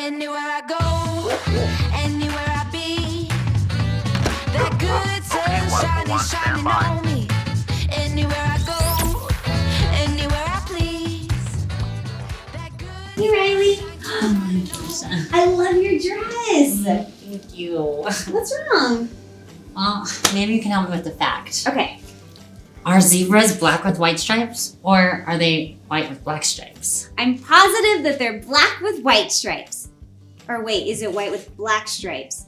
Anywhere I go, anywhere I be, that good sunshine is shining on me. Anywhere I go, anywhere I please. That good Hey, Riley. Oh my gosh. I love your dress. Thank you. What's wrong? Well, maybe you can help me with the fact. Okay. Are zebras black with white stripes, or are they white with black stripes? I'm positive that they're black with white stripes. Or wait, is it white with black stripes?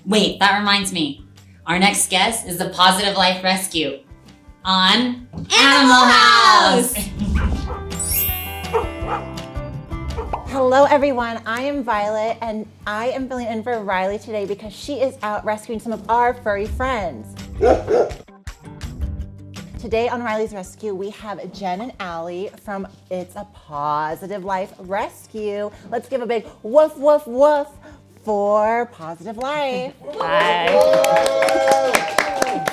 Wait, that reminds me. Our next guest is the Pawsitive Life Rescue on Animal House. Hello everyone, I am Violet and I am filling in for Riley today because she is out rescuing some of our furry friends. Today on Riley's Rescue, we have Jen and Allie from It's a Pawsitive Life Rescue. Let's give a big woof, woof, woof for Pawsitive Life. Hi.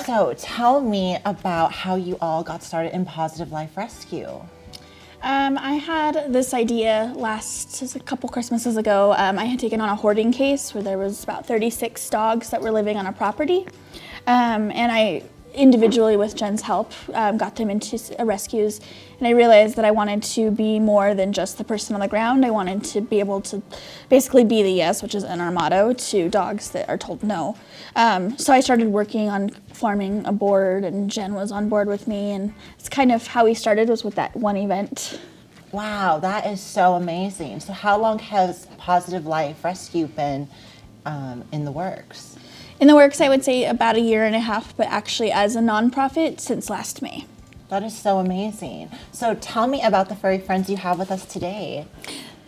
So tell me about how you all got started in Pawsitive Life Rescue. I had this idea a couple Christmases ago. I had taken on a hoarding case where there was about 36 dogs that were living on a property. And I individually, with Jen's help, got them into rescues. And I realized that I wanted to be more than just the person on the ground. I wanted to be able to basically be the yes, which is in our motto, to dogs that are told no. So I started working on forming a board, and Jen was on board with me. And it's kind of how we started, was with that one event. Wow, that is so amazing. So how long has Pawsitive Life Rescue been in the works? In the works, I would say about 1.5 years, but actually as a nonprofit since last May. That is so amazing. So tell me about the furry friends you have with us today.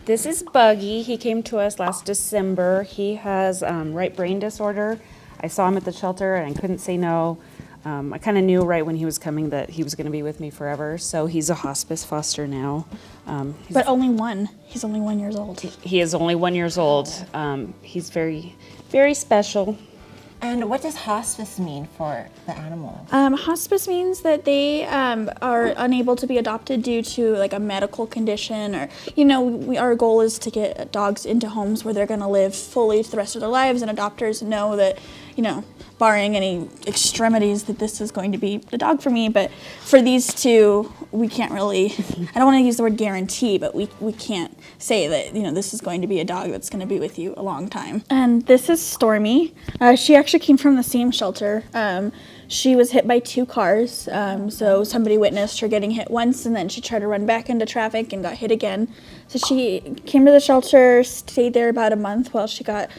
This is Buggy. He came to us last December. He has right brain disorder. I saw him at the shelter and I couldn't say no. I kind of knew right when he was coming that he was going to be with me forever. So he's a hospice foster now. But only one. He's only 1 year old. He is only 1 year old. He's very, very special. And what does hospice mean for the animals? Hospice means that they are unable to be adopted due to like a medical condition, or our goal is to get dogs into homes where they're going to live fully for the rest of their lives, and adopters know that, barring any extremities, that this is going to be the dog for me. But for these two, we can't really, I don't want to use the word guarantee, but we can't say that, this is going to be a dog that's going to be with you a long time. And this is Stormy. She actually came from the same shelter. She was hit by 2 cars. So somebody witnessed her getting hit once, and then she tried to run back into traffic and got hit again. So she came to the shelter, stayed there about a month while she got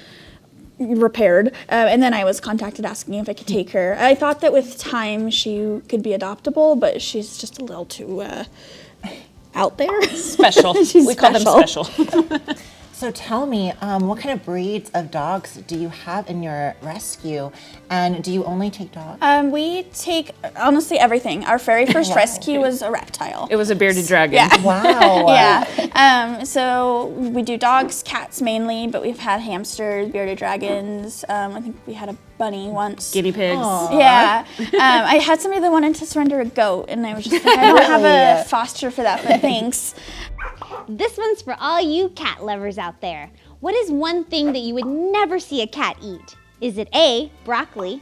repaired, and then I was contacted asking if I could take her. I thought that with time she could be adoptable, but she's just a little too out there. Special. We call them special. So tell me, what kind of breeds of dogs do you have in your rescue? And do you only take dogs? We take, honestly, everything. Our very first rescue was a reptile. It was a bearded dragon. Yeah. Wow. Yeah. So we do dogs, cats mainly, but we've had hamsters, bearded dragons. I think we had a bunny once. Guinea pigs. Aww. Yeah. I had somebody that wanted to surrender a goat, and I was just like, I don't have a foster for that, but thanks. This one's for all you cat lovers out there. What is one thing that you would never see a cat eat? Is it A, broccoli,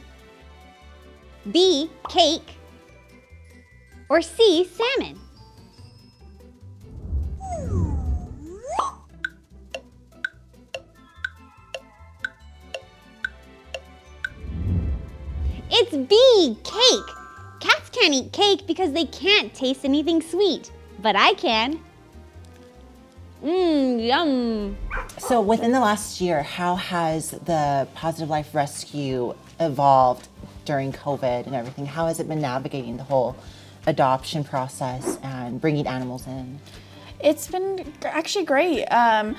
B, cake, or C, salmon? It's B, cake. Cats can't eat cake because they can't taste anything sweet, but I can. Yum. So within the last year, how has the Pawsitive Life Rescue evolved during COVID and everything? How has it been navigating the whole adoption process and bringing animals in? It's been actually great. Now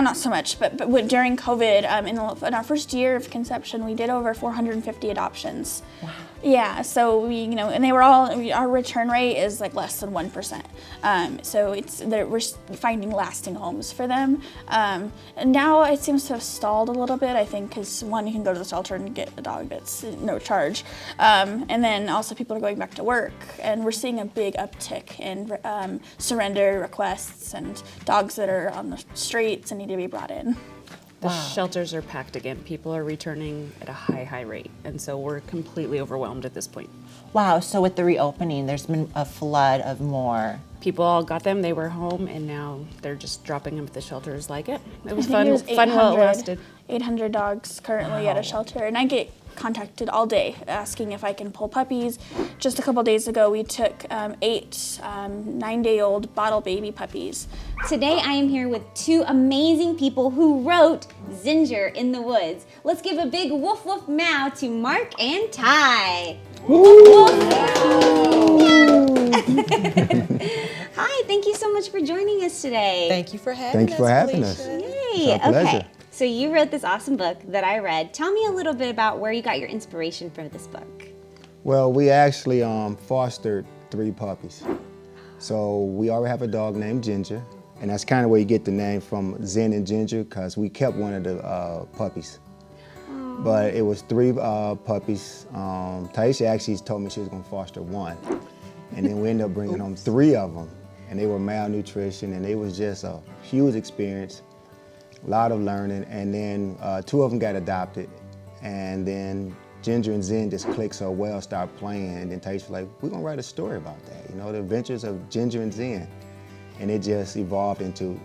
not so much, but during COVID, in our first year of conception, we did over 450 adoptions. Wow. Yeah, so we, and they were all, our return rate is like less than 1%. So we're finding lasting homes for them. And now it seems to have stalled a little bit, I think, because one, you can go to the shelter and get a dog that's no charge. And then also people are going back to work, and we're seeing a big uptick in surrender requests and dogs that are on the streets and need to be brought in. The shelters are packed again. People are returning at a high rate, and so we're completely overwhelmed at this point. Wow, so with the reopening, there's been a flood of more. People all got them, they were home, and now they're just dropping them at the shelters like it. It was I think fun while it lasted. 800 dogs currently at a shelter, and I get contacted all day asking if I can pull puppies. Just a couple days ago, we took 8 9-day-old bottle baby puppies. Today I am here with 2 amazing people who wrote Zinger in the Woods. Let's give a big woof woof meow to Mark and Ty. Hi, thank you so much for joining us today. Thank you for having us. Yay. It's our pleasure. Okay. So you wrote this awesome book that I read. Tell me a little bit about where you got your inspiration for this book. Well, we actually fostered 3 puppies. So we already have a dog named Ginger, and that's kind of where you get the name from, Zen and Ginger, because we kept one of the puppies. But it was 3 puppies. Taisha actually told me she was going to foster 1, and then we ended up bringing home 3 of them, and they were malnutrition, and it was just a huge experience. A lot of learning, and then 2 of them got adopted, and then Ginger and Zen just clicked so well, started playing, and then Taisha was like, we're gonna write a story about that, the adventures of Ginger and Zen, and it just evolved into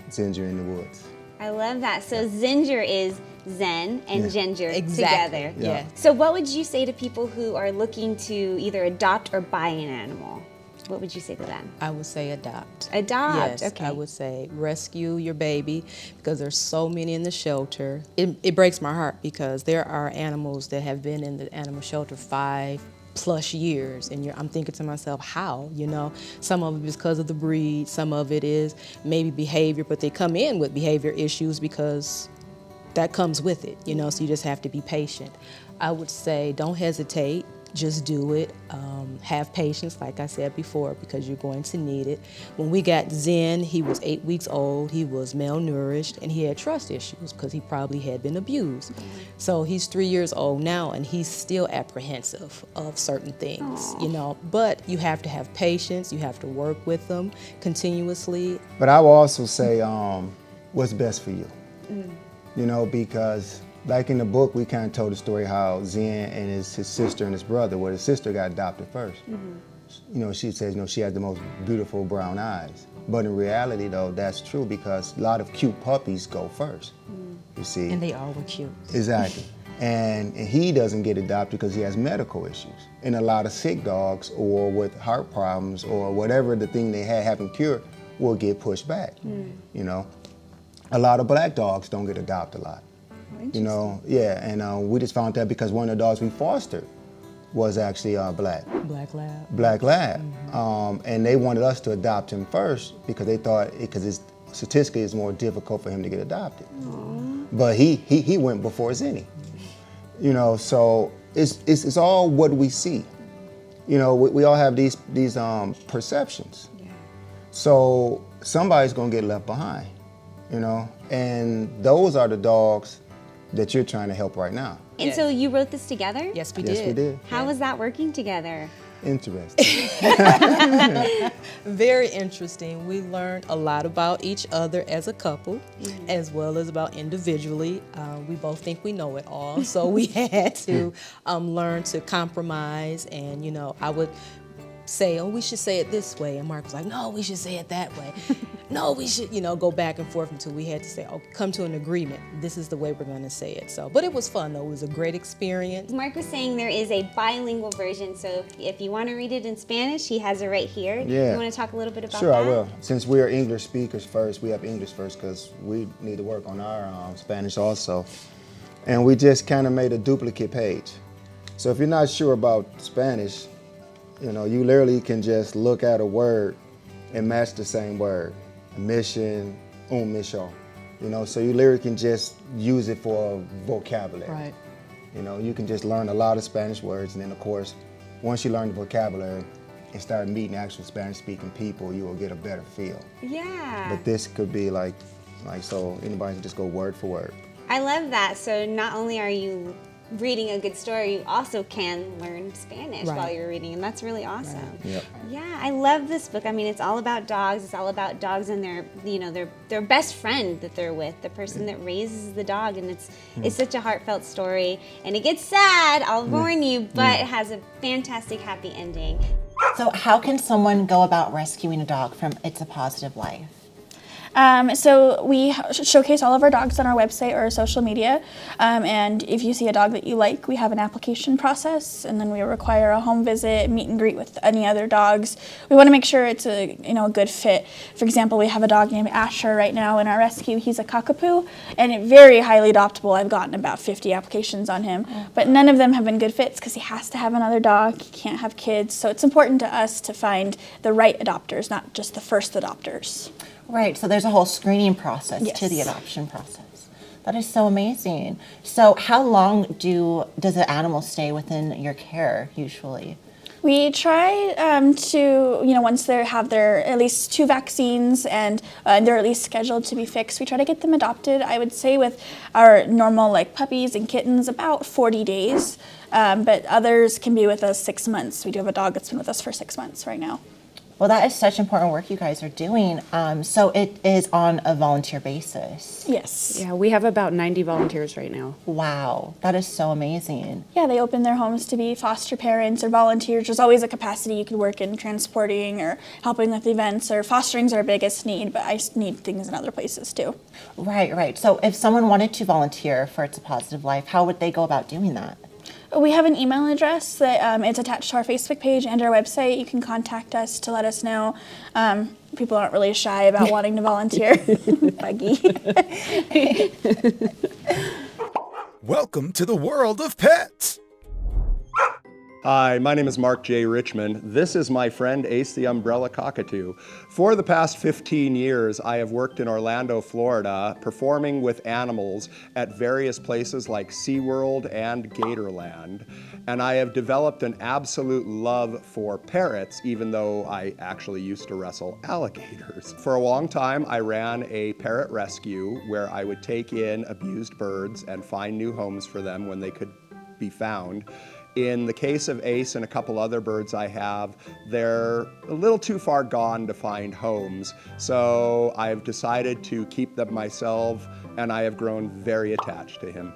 Zinger in the Woods. I love that. So Zinger is Zen and Ginger together. Yeah. So what would you say to people who are looking to either adopt or buy an animal? What would you say to them? I would say adopt. Adopt, Yes, okay. I would say rescue your baby because there's so many in the shelter. It breaks my heart because there are animals that have been in the animal shelter 5+ years, and I'm thinking to myself, how? Some of it is because of the breed, some of it is maybe behavior, but they come in with behavior issues because that comes with it, so you just have to be patient. I would say don't hesitate. Just do it. Have patience, like I said before, because you're going to need it. When we got Zen, he was 8 weeks old, he was malnourished, and he had trust issues because he probably had been abused. So he's 3 years old now, and he's still apprehensive of certain things, But you have to have patience, you have to work with them continuously. But I will also say what's best for you, because like in the book, we kind of told the story how Zen and his sister and his brother, his sister got adopted first. She says, she has the most beautiful brown eyes. But in reality, though, that's true because a lot of cute puppies go first, you see. And they all were cute. Exactly. And he doesn't get adopted because he has medical issues. And a lot of sick dogs or with heart problems or whatever the thing they haven't cured will get pushed back, A lot of black dogs don't get adopted a lot. And we just found that because one of the dogs we fostered was actually black. Black Lab. Black Lab. And they wanted us to adopt him first because they thought, because statistically it's more difficult for him to get adopted. But he went before Zenny. So it's all what we see. We all have these perceptions. So somebody's gonna get left behind, and those are the dogs that you're trying to help right now. And so you wrote this together? Yes, we did. Yes, we did. How was that working together? Interesting. Very interesting. We learned a lot about each other as a couple, as well as about individually. We both think we know it all, so we had to learn to compromise. And I would say, we should say it this way, and Mark was like, no, we should say it that way. No, we should, go back and forth until we had to say, come to an agreement. This is the way we're going to say it. So, but it was fun though. It was a great experience. Mark was saying there is a bilingual version, so if you want to read it in Spanish, he has it right here. Yeah. You want to talk a little bit about Sure, that? I will. Since we are English speakers first, we have English first because we need to work on our Spanish also. And we just kind of made a duplicate page. So if you're not sure about Spanish, you literally can just look at a word and match the same word. Mission, mission. So you literally can just use it for vocabulary. Right. You know, you can just learn a lot of Spanish words, and then of course, once you learn the vocabulary and start meeting actual Spanish-speaking people, you will get a better feel. Yeah. But this could be like so anybody can just go word for word. I love that. So not only are you reading a good story, you also can learn Spanish while you're reading, and that's really awesome. Yep. Yeah, I love this book. I mean, it's all about dogs. It's all about dogs and their best friend that they're with, the person that raises the dog, and it's such a heartfelt story. And it gets sad, I'll warn you, but it has a fantastic happy ending. So how can someone go about rescuing a dog from It's a Positive Life? So we showcase all of our dogs on our website or our social media, and if you see a dog that you like, we have an application process, and then we require a home visit, meet and greet with any other dogs. We want to make sure it's a good fit. For example, we have a dog named Asher right now in our rescue. He's a cockatoo, and very highly adoptable. I've gotten about 50 applications on him, but none of them have been good fits because he has to have another dog. He can't have kids, so it's important to us to find the right adopters, not just the first adopters. Right, so there's a whole screening process to the Yes. adoption process. That is so amazing. So how long does the animal stay within your care usually? We try to, once they have their at least 2 vaccines and they're at least scheduled to be fixed, we try to get them adopted. I would say with our normal like puppies and kittens, about 40 days, but others can be with us 6 months. We do have a dog that's been with us for 6 months right now. Well, that is such important work you guys are doing. So it is on a volunteer basis. Yes. Yeah, we have about 90 volunteers right now. Wow, that is so amazing. Yeah, they open their homes to be foster parents or volunteers. There's always a capacity you could work in transporting or helping with events, or fostering's our biggest need, but I need things in other places too. Right. So if someone wanted to volunteer for It's a Positive Life, how would they go about doing that? We have an email address that it's attached to our Facebook page and our website. You can contact us to let us know. People aren't really shy about wanting to volunteer. Buggy. Welcome to the world of pets. Hi, my name is Mark J. Richmond. This is my friend Ace the Umbrella Cockatoo. For the past 15 years, I have worked in Orlando, Florida, performing with animals at various places like SeaWorld and Gatorland. And I have developed an absolute love for parrots, even though I actually used to wrestle alligators. For a long time, I ran a parrot rescue where I would take in abused birds and find new homes for them when they could be found. In the case of Ace and a couple other birds I have, they're a little too far gone to find homes, so I've decided to keep them myself, and I have grown very attached to him.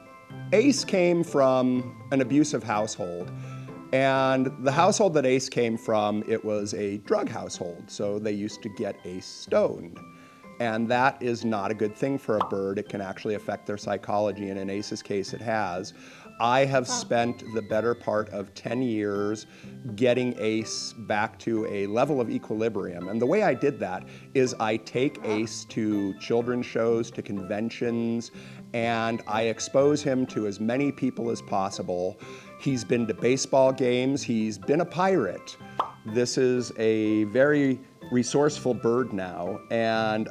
Ace came from an abusive household, and the household that Ace came from, it was a drug household, so they used to get Ace stoned. And that is not a good thing for a bird. It can actually affect their psychology, and in Ace's case, it has. I have spent the better part of 10 years getting Ace back to a level of equilibrium. And the way I did that is I take Ace to children's shows, to conventions, and I expose him to as many people as possible. He's been to baseball games. He's been a pirate. This is a very resourceful bird now, and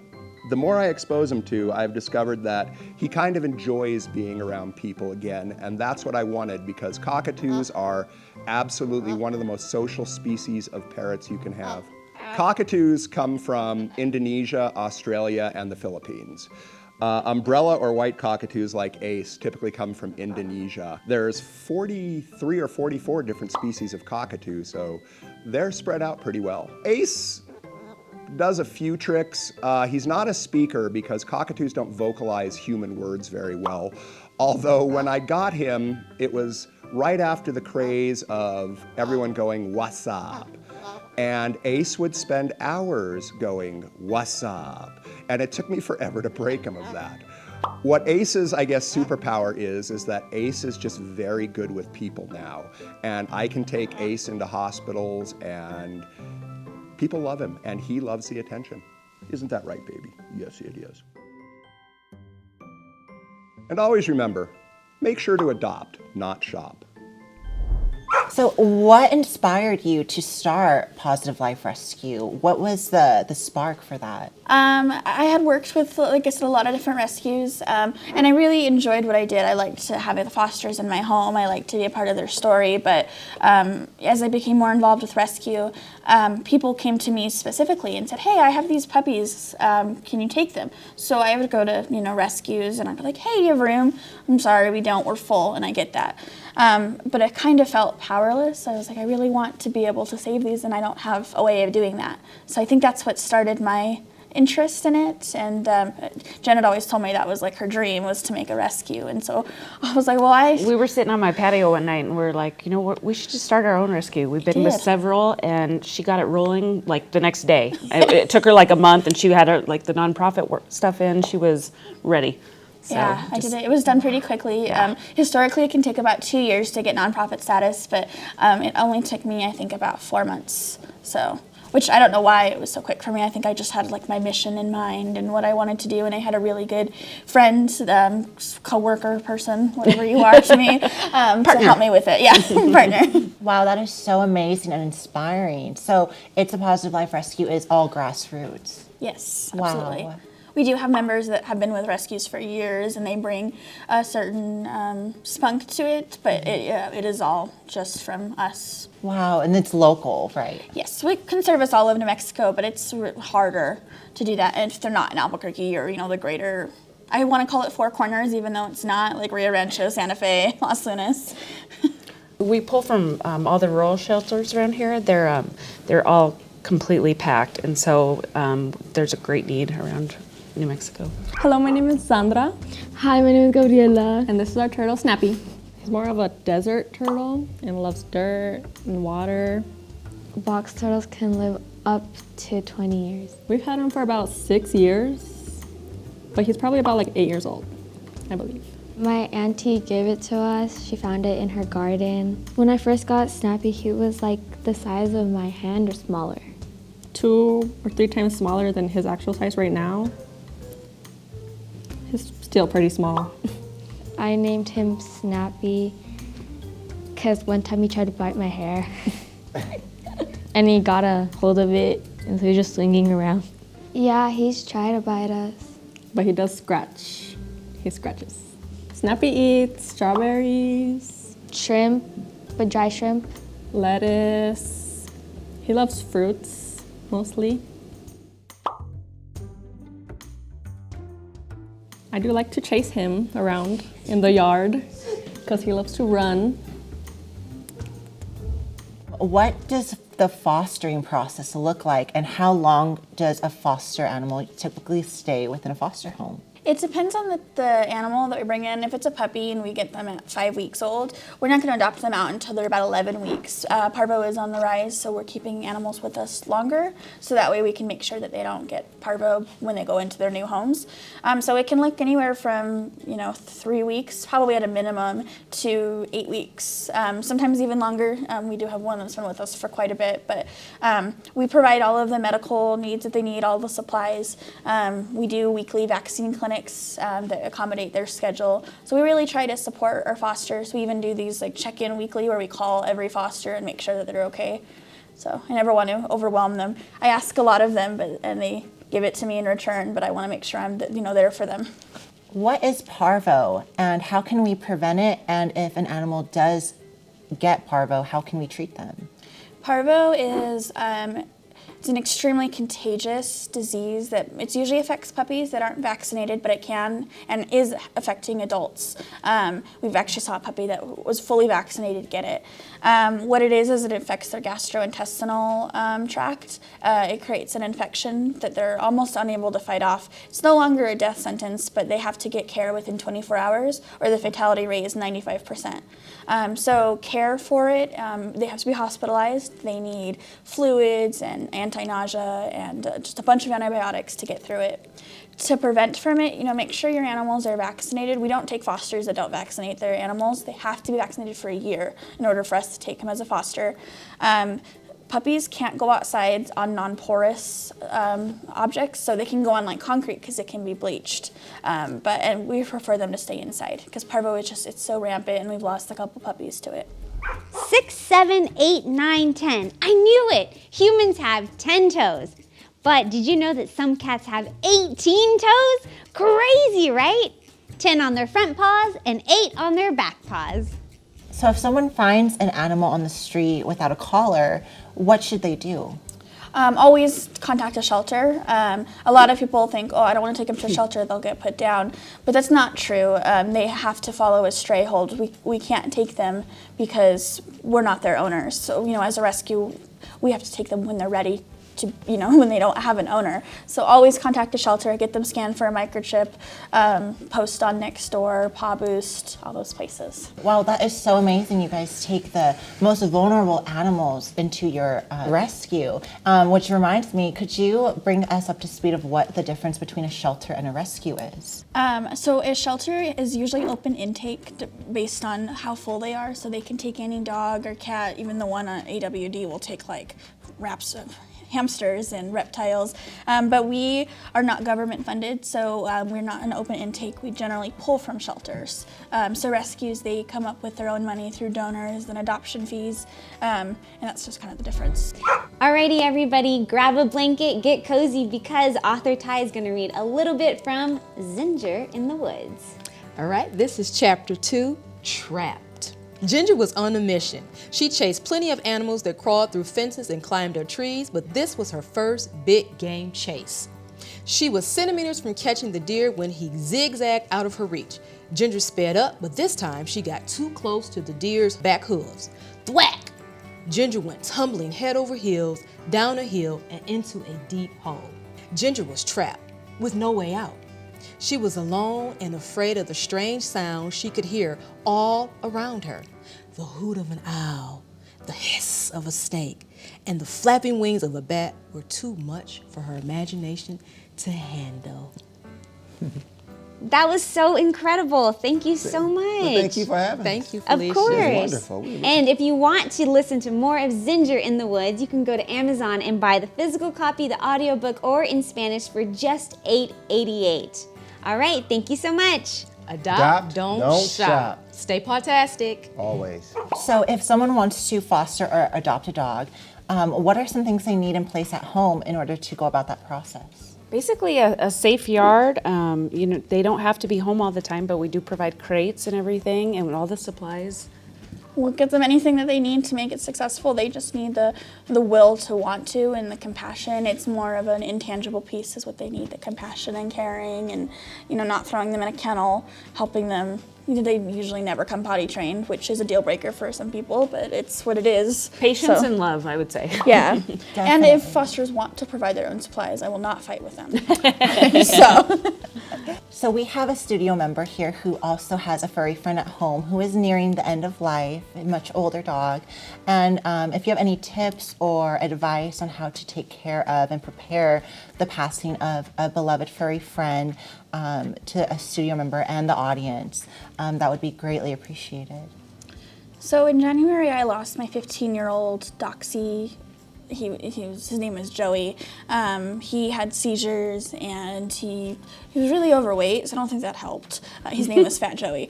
the more I expose him to, I've discovered that he kind of enjoys being around people again, and that's what I wanted, because cockatoos are absolutely one of the most social species of parrots you can have. Cockatoos come from Indonesia, Australia, and the Philippines. Umbrella or white cockatoos like Ace typically come from Indonesia. There's 43 or 44 different species of cockatoo, so they're spread out pretty well. Ace does a few tricks. He's not a speaker because cockatoos don't vocalize human words very well. Although when I got him, it was right after the craze of everyone going, "What's up?" And Ace would spend hours going, "What's up?" And it took me forever to break him of that. What Ace's, I guess, superpower is that Ace is just very good with people now. And I can take Ace into hospitals and people love him, and he loves the attention. Isn't that right, baby? Yes, it is. And always remember, make sure to adopt, not shop. So what inspired you to start Pawsitive Life Rescue? What was the spark for that? I had worked with, like I said, a lot of different rescues, and I really enjoyed what I did. I liked to have the fosters in my home. I liked to be a part of their story, but as I became more involved with rescue, people came to me specifically and said, hey, I have these puppies, can you take them? So I would go to, rescues, and I'd be like, hey, do you have room? I'm sorry, we don't, we're full, and I get that. But I kind of felt powerless. I was like, I really want to be able to save these, and I don't have a way of doing that. So I think that's what started my interest in it, and Jen had always told me that was like her dream, was to make a rescue, and so I was like, well, We were sitting on my patio one night and we're like, you know what, we should just start our own rescue. We've been with several, and she got it rolling like the next day. It took her like a month, and she had her, like the nonprofit stuff in. She was ready. So yeah, I did it. It was done pretty quickly. Historically, it can take about 2 years to get nonprofit status, but it only took me, I think, about 4 months. So, which I don't know why it was so quick for me. I think I just had like my mission in mind and what I wanted to do, and I had a really good friend, co-worker person, whatever you are to me, to help me with it. Yeah, partner. Wow, that is so amazing and inspiring. So it's a Pawsitive Life Rescue is all grassroots. Yes, Wow. absolutely. We do have members that have been with rescues for years, and they bring a certain spunk to it, but it is all just from us. Wow, and it's local, right? Yes, we can service all of New Mexico, but it's harder to do that if they're not in Albuquerque or, the greater, I want to call it Four Corners, even though it's not, like Rio Rancho, Santa Fe, Las Lunas. we pull from all the rural shelters around here. They're all completely packed, and so there's a great need around New Mexico. Hello, my name is Sandra. Hi, my name is Gabriela. And this is our turtle, Snappy. He's more of a desert turtle and loves dirt and water. Box turtles can live up to 20 years. We've had him for about 6 years, but he's probably about like 8 years old, I believe. My auntie gave it to us. She found it in her garden. When I first got Snappy, he was like the size of my hand or smaller. 2 or 3 times smaller than his actual size right now. He's still pretty small. I named him Snappy because one time he tried to bite my hair. And he got a hold of it, and so he was just swinging around. Yeah, he's tried to bite us. But he does scratch. He scratches. Snappy eats strawberries. Shrimp, but dry shrimp. Lettuce. He loves fruits, mostly. I do like to chase him around in the yard because he loves to run. What does the fostering process look like, and how long does a foster animal typically stay within a foster home? It depends on the animal that we bring in. If it's a puppy and we get them at 5 weeks old, we're not going to adopt them out until they're about 11 weeks. Parvo is on the rise, so we're keeping animals with us longer, so that way we can make sure that they don't get parvo when they go into their new homes. So it can look anywhere from 3 weeks, probably at a minimum, to 8 weeks. Sometimes even longer. We do have one that's been with us for quite a bit, but we provide all of the medical needs that they need, all the supplies. We do weekly vaccine clinics that accommodate their schedule. So we really try to support our fosters. We even do these like check-in weekly where we call every foster and make sure that they're okay. So I never want to overwhelm them. I ask a lot of them, and they give it to me in return, but I want to make sure I'm there for them. What is parvo, and how can we prevent it? And if an animal does get parvo, how can we treat them? Parvo is it's an extremely contagious disease that it usually affects puppies that aren't vaccinated, but it can and is affecting adults. We've actually saw a puppy that was fully vaccinated get it. What it is it affects their gastrointestinal tract. It creates an infection that they're almost unable to fight off. It's no longer a death sentence, but they have to get care within 24 hours or the fatality rate is 95%. So care for it, they have to be hospitalized. They need fluids and anti-nausea and just a bunch of antibiotics to get through it. To prevent from it, make sure your animals are vaccinated. We don't take fosters that don't vaccinate their animals. They have to be vaccinated for a year in order for us to take them as a foster. Puppies can't go outside on non-porous objects, so they can go on like concrete because it can be bleached. And we prefer them to stay inside because parvo is it's so rampant, and we've lost a couple puppies to it. 6, 7, 8, 9, 10. I knew it! Humans have 10 toes. But did you know that some cats have 18 toes? Crazy, right? 10 on their front paws and 8 on their back paws. So if someone finds an animal on the street without a collar, what should they do? Always contact a shelter. A lot of people think, oh, I don't want to take them to a shelter, they'll get put down. But that's not true. They have to follow a stray hold. We can't take them because we're not their owners. So, as a rescue, we have to take them when they're ready to, when they don't have an owner. So always contact a shelter, get them scanned for a microchip, post on Nextdoor, Paw Boost, all those places. Wow, that is so amazing. You guys take the most vulnerable animals into your rescue, which reminds me, could you bring us up to speed of what the difference between a shelter and a rescue is? So a shelter is usually open intake based on how full they are. So they can take any dog or cat, even the one on AWD will take like wraps of hamsters and reptiles, but we are not government funded, so we're not an open intake. We generally pull from shelters. So rescues, they come up with their own money through donors and adoption fees, and that's just kind of the difference. Alrighty, everybody, grab a blanket, get cozy, because author Ty is going to read a little bit from Zinger in the Woods. All right, this is chapter 2, Trapped. Ginger was on a mission. She chased plenty of animals that crawled through fences and climbed up trees, but this was her first big game chase. She was centimeters from catching the deer when he zigzagged out of her reach. Ginger sped up, but this time she got too close to the deer's back hooves. Thwack! Ginger went tumbling head over heels, down a hill, and into a deep hole. Ginger was trapped, with no way out. She was alone and afraid of the strange sounds she could hear all around her. The hoot of an owl, the hiss of a snake, and the flapping wings of a bat were too much for her imagination to handle. That was so incredible. Thank you so much. Well, thank you for having us. Thank you, Felicia. Of course. It was wonderful. And if you want to listen to more of Zinger in the Woods, you can go to Amazon and buy the physical copy, the audiobook, or in Spanish for just $8.88. All right, thank you so much. Adopt, don't shop. Stay pawtastic. Always. So if someone wants to foster or adopt a dog, what are some things they need in place at home in order to go about that process? Basically a safe yard. They don't have to be home all the time, but we do provide crates and everything and all the supplies. We'll give them anything that they need to make it successful. They just need the will to want to and the compassion. It's more of an intangible piece is what they need, the compassion and caring and, not throwing them in a kennel, helping them. They usually never come potty trained, which is a deal breaker for some people, but it's what it is. Patience and love, I would say. Yeah. And if fosters want to provide their own supplies, I will not fight with them. So we have a studio member here who also has a furry friend at home who is nearing the end of life, a much older dog. And if you have any tips or advice on how to take care of and prepare the passing of a beloved furry friend to a studio member and the audience, that would be greatly appreciated. So in January, I lost my 15-year-old Doxy. His name was Joey. He had seizures and he was really overweight, so I don't think that helped. His name was Fat Joey.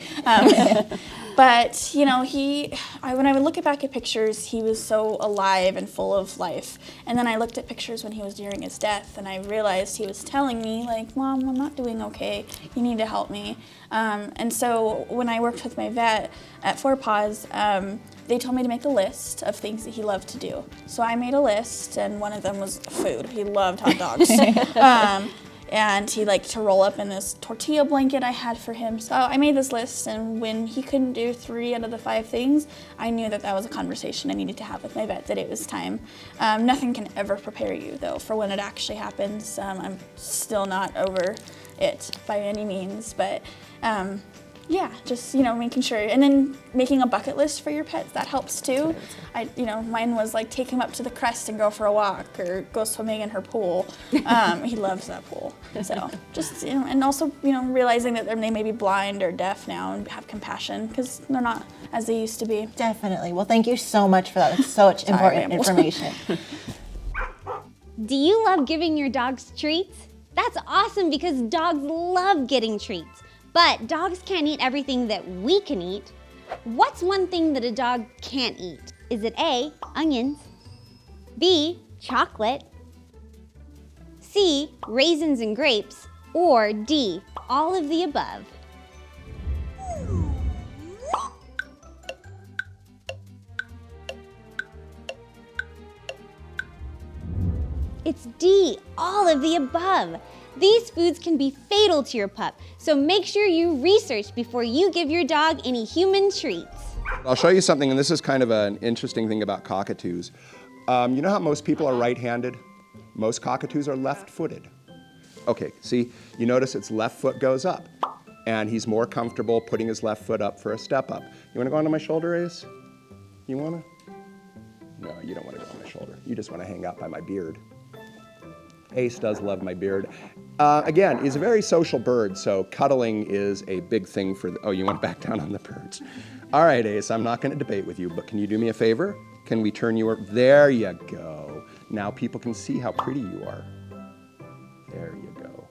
But when I would look back at pictures, he was so alive and full of life. And then I looked at pictures when he was nearing his death, and I realized he was telling me, like, Mom, I'm not doing okay. You need to help me. And so when I worked with my vet at Four Paws, they told me to make a list of things that he loved to do. So I made a list, and one of them was food. He loved hot dogs. And he liked to roll up in this tortilla blanket I had for him. So I made this list, and when he couldn't do 3 out of the 5 things, I knew that was a conversation I needed to have with my vet, that it was time. Nothing can ever prepare you, though, for when it actually happens. I'm still not over it by any means, but just making sure, and then making a bucket list for your pets, that helps too. Mine was like take him up to the crest and go for a walk or go swimming in her pool. He loves that pool. So just and also realizing that they may be blind or deaf now and have compassion because they're not as they used to be. Definitely. Well, thank you so much for that. It's such important information. Do you love giving your dogs treats? That's awesome because dogs love getting treats. But dogs can't eat everything that we can eat. What's one thing that a dog can't eat? Is it A, onions, B, chocolate, C, raisins and grapes, or D, all of the above? It's D, all of the above. These foods can be fatal to your pup, so make sure you research before you give your dog any human treats. I'll show you something, and this is kind of an interesting thing about cockatoos. You know how most people are right-handed? Most cockatoos are left-footed. Okay, see, you notice its left foot goes up, and he's more comfortable putting his left foot up for a step up. You wanna go onto my shoulder, Ace? You wanna? No, you don't wanna go on my shoulder. You just wanna hang out by my beard. Ace does love my beard. Again, he's a very social bird, so cuddling is a big thing for oh, you want to back down on the birds. All right, Ace, I'm not going to debate with you, but can you do me a favor? Can we turn you up? There you go. Now people can see how pretty you are. There you go.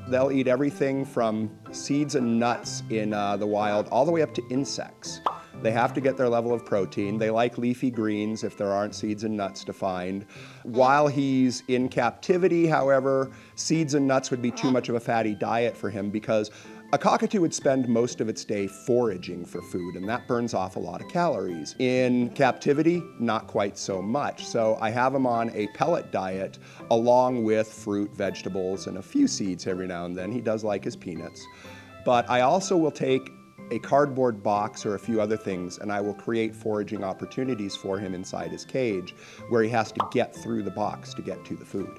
They'll eat everything from seeds and nuts in the wild all the way up to insects. They have to get their level of protein. They like leafy greens if there aren't seeds and nuts to find. While he's in captivity, however, seeds and nuts would be too much of a fatty diet for him because a cockatoo would spend most of its day foraging for food, and that burns off a lot of calories. In captivity, not quite so much. So I have him on a pellet diet along with fruit, vegetables, and a few seeds every now and then. He does like his peanuts. But I also will take a cardboard box or a few other things, and I will create foraging opportunities for him inside his cage where he has to get through the box to get to the food.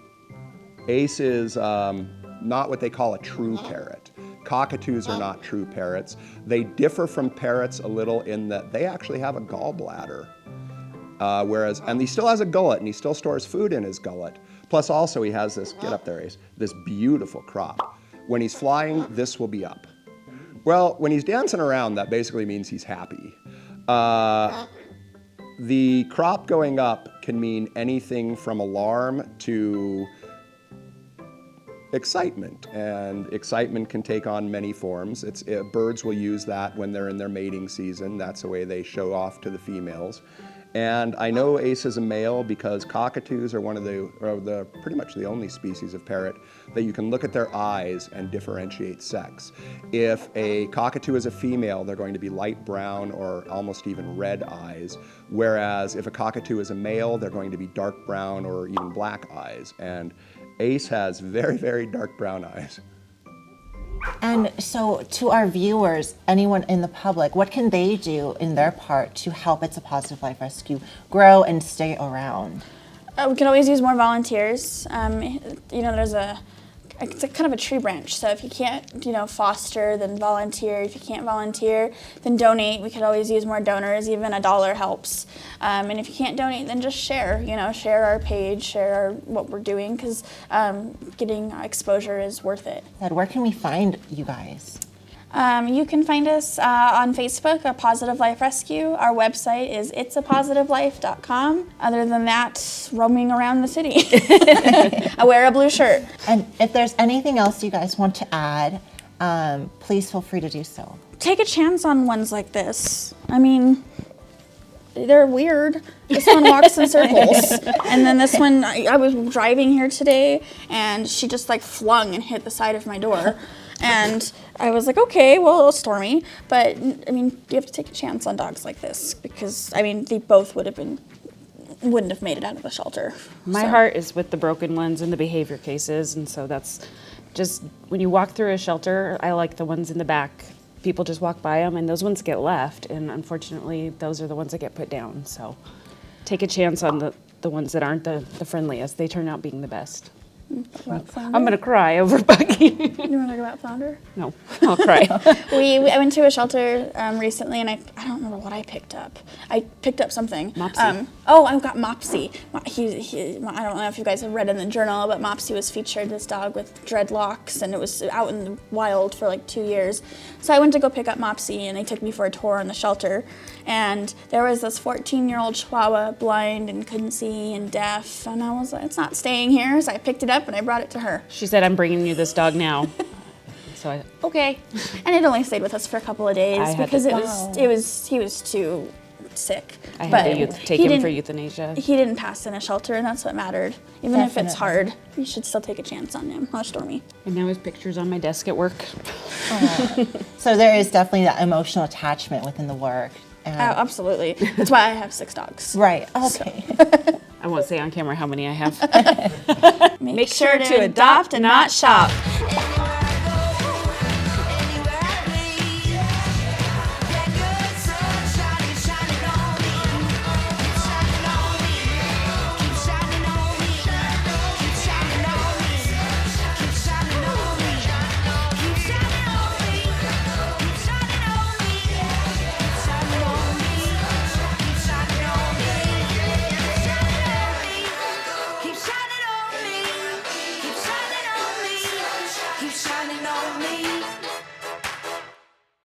Ace is not what they call a true parrot. Cockatoos are not true parrots. They differ from parrots a little in that they actually have a gallbladder. And he still has a gullet, and he still stores food in his gullet. Plus also he has this, get up there Ace, this beautiful crop. When he's flying, this will be up. Well, when he's dancing around, that basically means he's happy. The crop going up can mean anything from alarm to excitement, and excitement can take on many forms. Birds will use that when they're in their mating season. That's the way they show off to the females. And I know Ace is a male because cockatoos are one of the pretty much the only species of parrot that you can look at their eyes and differentiate sex. If a cockatoo is a female, they're going to be light brown or almost even red eyes, whereas if a cockatoo is a male, they're going to be dark brown or even black eyes. And Ace has very, very dark brown eyes. And so to our viewers, anyone in the public, what can they do in their part to help It's a Pawsitive Life Rescue grow and stay around? We can always use more volunteers. There's it's kind of a tree branch. So if you can't, foster, then volunteer. If you can't volunteer, then donate. We could always use more donors. Even $1 helps. And if you can't donate, then just share. Share our page, share what we're doing, because getting exposure is worth it. Where can we find you guys? You can find us on Facebook, a Pawsitive Life Rescue. Our website is itsapawsitivelife.com. Other than that, roaming around the city. I wear a blue shirt. And if there's anything else you guys want to add, please feel free to do so. Take a chance on ones like this. I mean, they're weird. This one walks in circles. And then this one, I was driving here today, and she just flung and hit the side of my door. And I was like, okay, well, stormy. But, you have to take a chance on dogs like this because, they both wouldn't have made it out of the shelter. My heart is with the broken ones and the behavior cases. And so that's just, when you walk through a shelter, I like the ones in the back. People just walk by them, and those ones get left. And unfortunately, those are the ones that get put down. So take a chance on the ones that aren't the friendliest. They turn out being the best. I'm going to cry over Bucky. You want to talk about Flounder? No, I'll cry. I went to a shelter recently, and I don't remember what I picked up. I picked up something. Mopsy. I've got Mopsy. I don't know if you guys have read in the journal, but Mopsy was featured, this dog with dreadlocks, and it was out in the wild for 2 years. So I went to go pick up Mopsy, and they took me for a tour on the shelter. And there was this 14-year-old Chihuahua, blind and couldn't see and deaf, and I was like, it's not staying here. So I picked it up and I brought it to her. She said, I'm bringing you this dog now. So I, okay. And it only stayed with us for a couple of days I had because to- he was too sick. I had But to take he him for didn't- euthanasia. He didn't pass in a shelter, and that's what mattered. Even if it's Definitely. hard, you should still take a chance on him. Oh, Stormy. And now his picture's on my desk at work. So there is definitely that emotional attachment within the work. Oh, And, absolutely. That's why I have 6 dogs. right. Okay. I won't say on camera how many I have. Make sure to adopt and not shop.